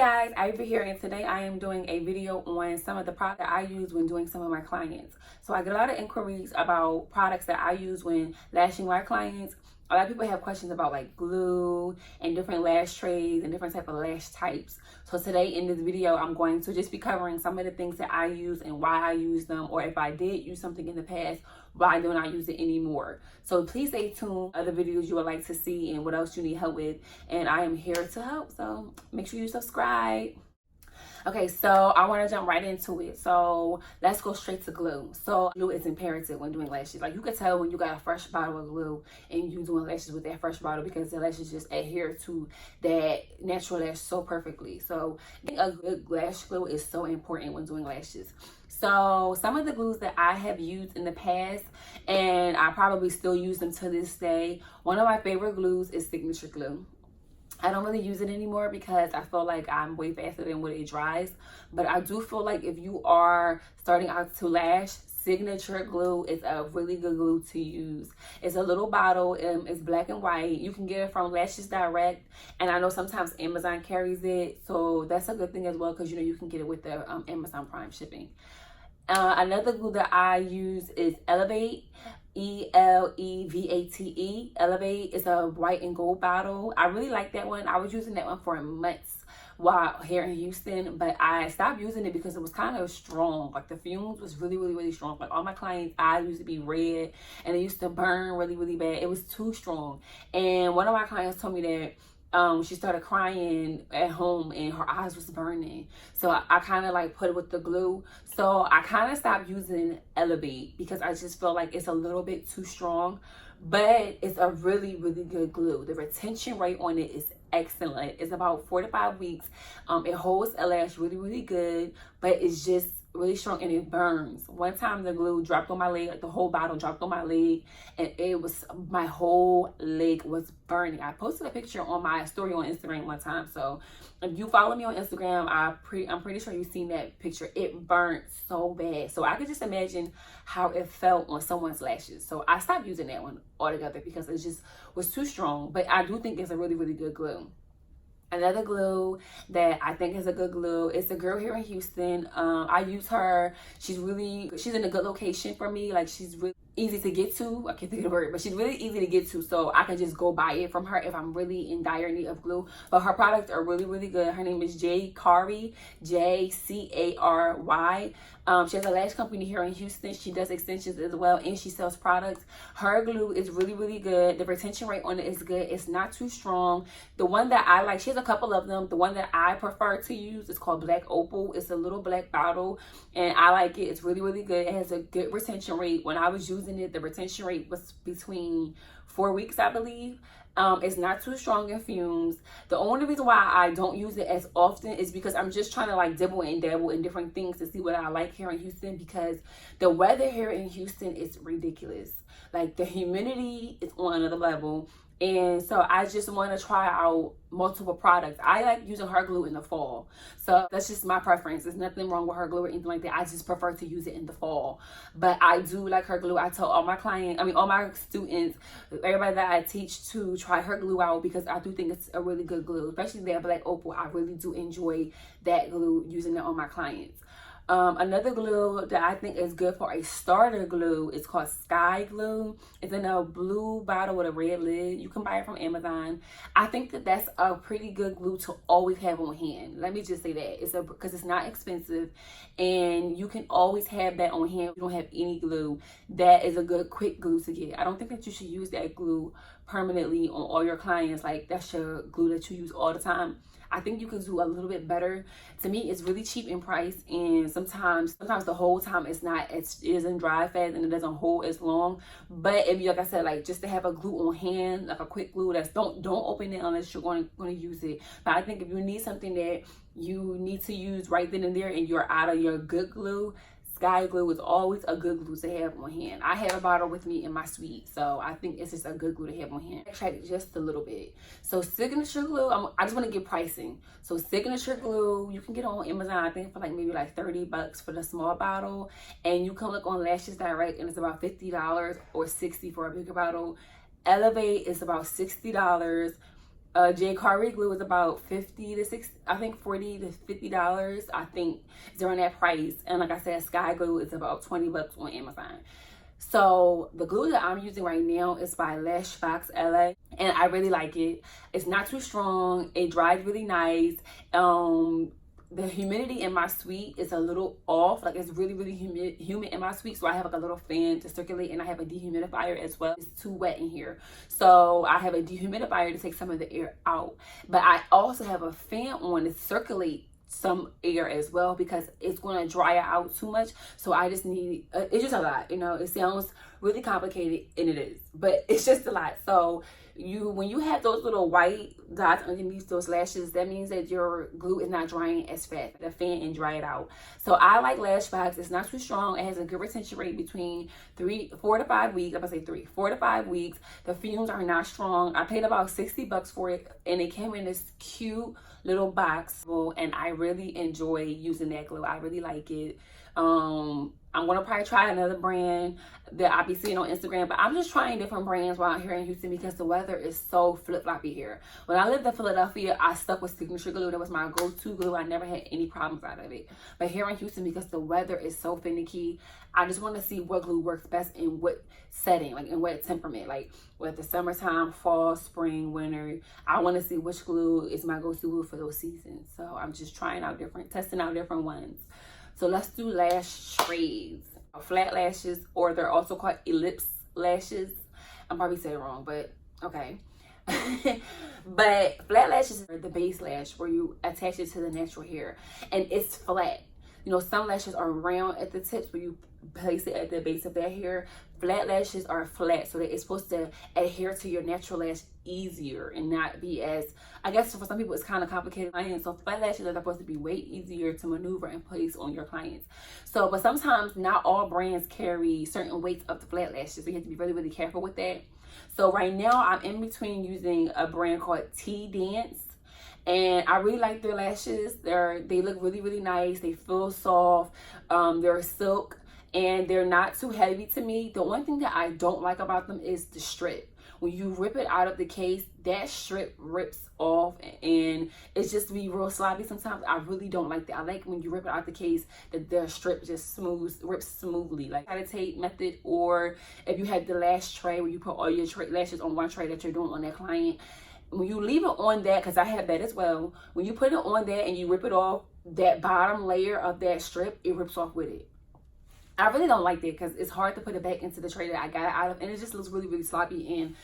guys, Ivory here, and today I am doing a video on some of the products that I use when doing some of my clients. So I get a lot of inquiries about products that I use when lashing my clients. A lot of people have questions about like glue and different lash trays and different type of lash types. So today in this video, I'm going to just be covering some of the things that I use and why I use them, or if I did use something in the past, why don't I use it anymore. So please stay tuned. Other videos you would like to see and what else you need help with, and I am here to help. So make sure you subscribe. Okay, so I want to jump right into it. So let's go straight to glue. So glue is imperative when doing lashes. Like you can tell when you got a fresh bottle of glue and you doing lashes with that fresh bottle, because the lashes just adhere to that natural lash so perfectly. So getting a good lash glue is so important when doing lashes. So some of the glues that I have used in the past, and I probably still use them to this day, one of my favorite glues is Signature Glue. I don't really use it anymore because I feel like I'm way faster than when it dries. But I do feel like if you are starting out to lash, Signature Glue is a really good glue to use. It's a little bottle, it's black and white. You can get it from Lashes Direct, and I know sometimes Amazon carries it, so that's a good thing as well, because you know you can get it with the Amazon Prime shipping. Another glue that I use is Elevate. Elevate. Elevate is a white and gold bottle. I really like that one. I was using that one for months while here in Houston, but I stopped using it because it was kind of strong. Like the fumes was really strong. Like all my clients' eyes used to be red and it used to burn really bad. It was too strong. And one of my clients told me that she started crying at home and her eyes was burning. So I kind of like put it with the glue. So I kind of stopped using Elevate because I just feel like it's a little bit too strong, but it's a really good glue. The retention rate on it is excellent. It's about 4 to 5 weeks. It holds a lash really good, but it's just really strong and it burns. One time the glue dropped on my leg, like the whole bottle dropped on my leg, and it was, my whole leg was burning. I posted a picture on my story on Instagram one time, so if you follow me on Instagram, I'm pretty sure you've seen that picture. It burnt so bad, so I could just imagine how it felt on someone's lashes. So I stopped using that one altogether because it just was too strong, but I do think it's a really good glue. Another glue that I think is a good glue is a girl here in Houston. I use her. She's in a good location for me. Like she's really easy to get to. I can't think of the word, but she's really easy to get to, so I can just go buy it from her if I'm really in dire need of glue. But her products are really good. Her name is JCary, JCaryLash. She has a lash company here in Houston. She does extensions as well, and she sells products. Her glue is really good. The retention rate on it is good. It's not too strong. The one that I like, she has a couple of them. The one that I prefer to use is called Black Opal. It's a little black bottle, and I like it. It's really good. It has a good retention rate. When I was using it, the retention rate was between 4 weeks, I believe. It's not too strong in fumes. The only reason why I don't use it as often is because I'm just trying to like dibble and dabble in different things to see what I like here in Houston, because the weather here in Houston is ridiculous. Like the humidity is on another level. And so I just want to try out multiple products. I like using her glue in the fall. So that's just my preference. There's nothing wrong with her glue or anything like that. I just prefer to use it in the fall. But I do like her glue. I tell all my all my students, everybody that I teach, to try her glue out, because I do think it's a really good glue. Especially that Black Opal. I really do enjoy that glue, using it on my clients. Another glue that I think is good for a starter glue is called Sky Glue. It's in a blue bottle with a red lid. You can buy it from Amazon. I think that that's a pretty good glue to always have on hand. Let me just say that. Because it's not expensive, and you can always have that on hand. If you don't have any glue, that is a good quick glue to get. I don't think that you should use that glue permanently on all your clients. Like that's your glue that you use all the time. I think you can do a little bit better. To me, it's really cheap in price, and sometimes the whole time it doesn't dry fast and it doesn't hold as long. But if you, like I said, like just to have a glue on hand, like a quick glue, don't open it unless you're going to use it. But I think if you need something that you need to use right then and there and you're out of your good glue, Sky Glue is always a good glue to have on hand. I have a bottle with me in my suite, so I think it's just a good glue to have on hand. I tried it just a little bit. So Signature Glue, I just want to get pricing. So Signature Glue, you can get on Amazon, I think for like maybe like $30 for the small bottle, and you can look on Lashes Direct and it's about $50 or $60 for a bigger bottle. Elevate is about $60. JCaryLash glue is about 50 to 60, I think 40 to $50. I think during that price. And like I said, Sky Glue is about 20 bucks on Amazon. So the glue that I'm using right now is by LashBox LA, and I really like it. It's not too strong. It dries really nice. The humidity in my suite is a little off. Like, it's really, really humid in my suite. So I have like a little fan to circulate, and I have a dehumidifier as well. It's too wet in here. So I have a dehumidifier to take some of the air out. But I also have a fan on to circulate some air as well, because it's going to dry out too much. So I just need, it's just a lot, you know. It sounds really complicated, and it is, but it's just a lot. So when you have those little white dots underneath those lashes, that means that your glue is not drying as fast. The fan and dry it out. So I like LashBox. It's not too strong. It has a good retention rate between 4 to 5 weeks. I'm gonna say 4 to 5 weeks. The fumes are not strong. I paid about 60 bucks for it, and it came in this cute little box, and I really enjoy using that glue. I really like it. I'm gonna probably try another brand that I be seeing on Instagram, but I'm just trying different brands while I'm here in Houston, because the weather is so flip-floppy here. When I lived in Philadelphia, I stuck with Signature glue. That was my go-to glue. I never had any problems out of it. But here in Houston, because the weather is so finicky, I just want to see what glue works best in what setting, like in what temperament, like with the summertime, fall, spring, winter. I want to see which glue is my go-to glue for those seasons. So I'm just testing out different ones. So let's do lash trays. Flat lashes, or they're also called ellipse lashes. I'm probably saying it wrong, but okay. But flat lashes are the base lash where you attach it to the natural hair, and it's flat. You know, some lashes are round at the tips where you place it at the base of their hair. Flat lashes are flat, so that it's supposed to adhere to your natural lash easier and not be as, I guess for some people it's kind of complicated. So flat lashes are supposed to be way easier to maneuver and place on your clients. So, but sometimes not all brands carry certain weights of the flat lashes, so you have to be really, really careful with that. So right now I'm in between using a brand called T-Dance, and I really like their lashes. They look really, really nice. They feel soft. They're silk, and they're not too heavy to me. The one thing that I don't like about them is the strip. When you rip it out of the case, that strip rips off, and it's just be real sloppy sometimes. I really don't like that. I like when you rip it out the case that the strip just rips smoothly. Like a tape method, or if you have the lash tray where you put all your lashes on one tray that you're doing on that client. When you leave it on that, because I have that as well, when you put it on that and you rip it off, that bottom layer of that strip, it rips off with it. I really don't like that, because it's hard to put it back into the tray that I got it out of, and it just looks really, really sloppy, and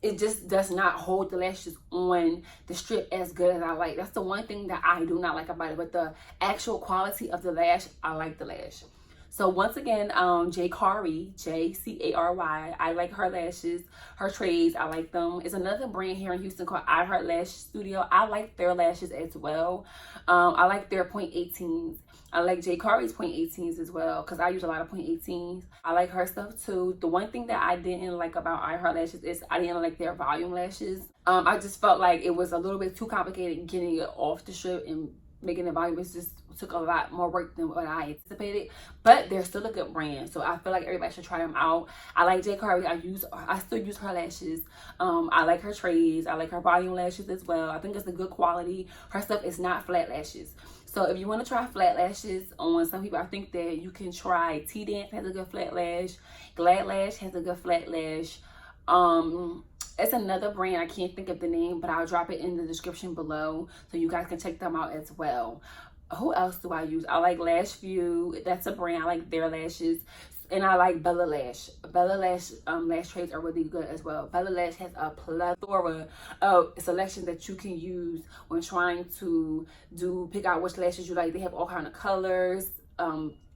it just does not hold the lashes on the strip as good as I like. That's the one thing that I do not like about it, but the actual quality of the lash, I like the lash. So once again, JCaryLash, JCaryLash, I like her lashes, her trays, I like them. It's another brand here in Houston called iHeartLash Studio. I like their lashes as well. I like their .18s. I like JCaryLash's .18s as well, because I use a lot of .18s. I like her stuff too. The one thing that I didn't like about iHeartLashes is I didn't like their volume lashes. I just felt like it was a little bit too complicated getting it off the strip and making the volume. It just took a lot more work than what I anticipated, but they're still a good brand, so I feel like everybody should try them out. I like JCaryLash. I still use her lashes. I like her trays. I like her volume lashes as well. I think it's a good quality. Her stuff is not flat lashes. So if you want to try flat lashes on some people, I think that you can try T-Dance has a good flat lash. GladLash has a good flat lash. It's another brand, I can't think of the name, but I'll drop it in the description below so you guys can check them out as well. Who else do I use? I like Lashview. That's a brand. I like their lashes. And I like BELLALASH. BELLALASH lash trays are really good as well. BELLALASH has a plethora of selections that you can use when trying to pick out which lashes you like. They have all kind of colors,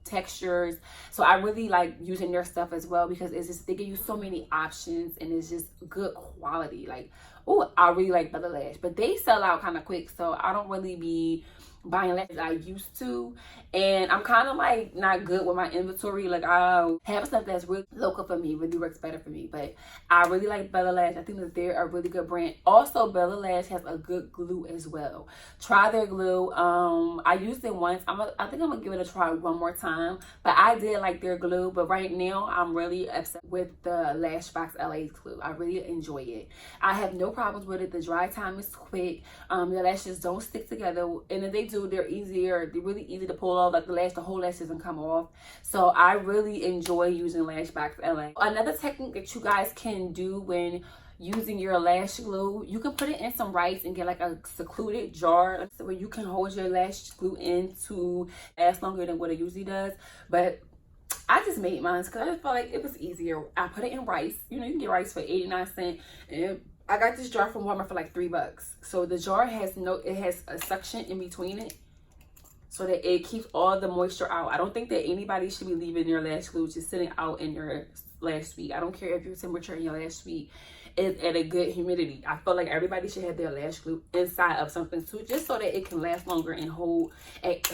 textures. So I really like using their stuff as well, because it's just, they give you so many options, and it's just good quality. Like, oh, I really like BELLALASH, but they sell out kind of quick, so I don't really be buying lashes I used to, and I'm kind of like not good with my inventory. Like I have stuff that's really local for me, really works better for me, but I really like BELLALASH. I think that they're a really good brand. Also, BELLALASH has a good glue as well. Try their glue. I used it once. I think I'm gonna give it a try one more time, but I did like their glue. But right now I'm really upset with the LashBox LA glue. I really enjoy it. I have no problems with it. The dry time is quick. The lashes don't stick together, and if they do, they're really easy to pull off. Like the whole lash doesn't come off. So I really enjoy using LashBox LA. Another technique that you guys can do when using your lash glue, you can put it in some rice and get like a secluded jar where you can hold your lash glue in to last longer than what it usually does. But I just made mine because I just felt like it was easier. I put it in rice. You know, you can get rice for 89 cents, and I got this jar from Walmart for like $3. So the jar has a suction in between it, so that it keeps all the moisture out. I don't think that anybody should be leaving their lash glue just sitting out in your lash suite. I don't care if your temperature in your lash suite is at a good humidity. I feel like everybody should have their lash glue inside of something too, just so that it can last longer and hold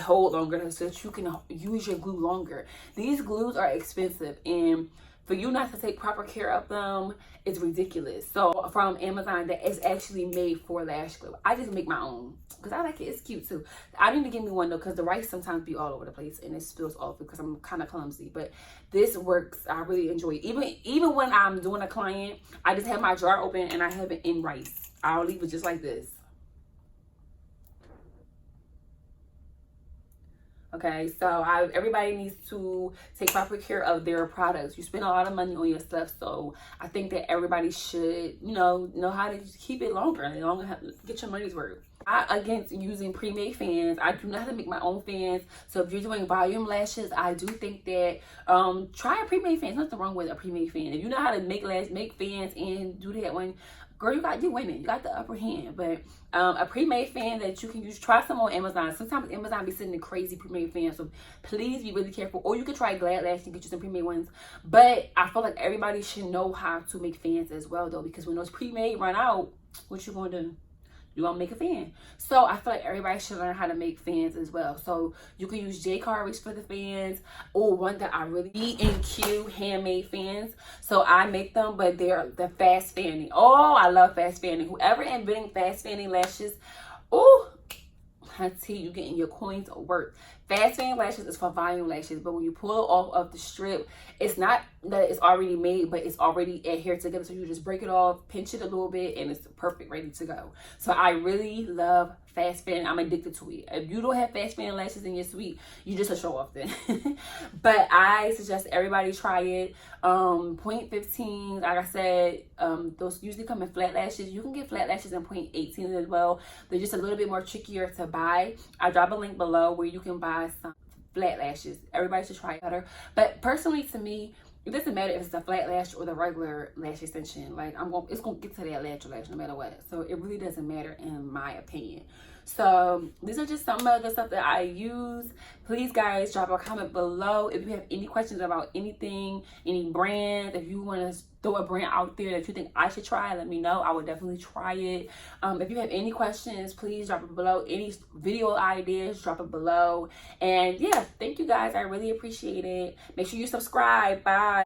longer, so that you can use your glue longer. These glues are expensive, and for you not to take proper care of them, it's ridiculous. So from Amazon, that is actually made for lash glue. I just make my own because I like it. It's cute too. I need to get me one though, because the rice sometimes be all over the place and it spills off because I'm kind of clumsy. But this works. I really enjoy it. Even when I'm doing a client, I just have my jar open and I have it in rice. I'll leave it just like this. Okay, so everybody needs to take proper care of their products. You spend a lot of money on your stuff, so I think that everybody should, know how to keep it longer get your money's worth. Against using pre-made fans. I do know how to make my own fans. So if you're doing volume lashes, I do think that try a pre-made fan. There's nothing wrong with a pre-made fan. If you know how to make fans and do that one, girl, you women, you got the upper hand. But a pre-made fan that you can use, try some on Amazon. Sometimes Amazon be sending crazy pre-made fans, so please be really careful. Or you can try GladLash and get you some pre-made ones. But I feel like everybody should know how to make fans as well, though, because when those pre-made run out, what you gonna do? You want to make a fan. So I feel like everybody should learn how to make fans as well. So you can use JCaryLash for the fans, or one that I really B&Q handmade fans. So I make them, but they're the fast fanning. Oh, I love fast fanning. Whoever invented fast fanning lashes, oh, hunty, you getting your coins worth. Fast fanning lashes is for volume lashes, but when you pull it off of the strip, it's not that it's already made, but it's already adhered together. So you just break it off, pinch it a little bit, and it's perfect, ready to go. So I really love fast fanning. I'm addicted to it. If you don't have fast fanning lashes in your suite, you just a show off then. But I suggest everybody try it. 0.15, like I said, those usually come in flat lashes. You can get flat lashes in 0.18 as well. They're just a little bit more trickier to buy. I drop a link below where you can buy some flat lashes. Everybody should try it better. But personally, to me, it doesn't matter if it's the flat lash or the regular lash extension. Like it's gonna get to that lash no matter what. So it really doesn't matter in my opinion. So these are just some of the stuff that I use. Please guys, drop a comment below if you have any questions about anything, any brand. If you want to throw a brand out there that you think I should try, let me know. I would definitely try it. If you have any questions, please drop it below. Any video ideas, drop it below. And yeah, thank you guys. I really appreciate it. Make sure you subscribe. Bye.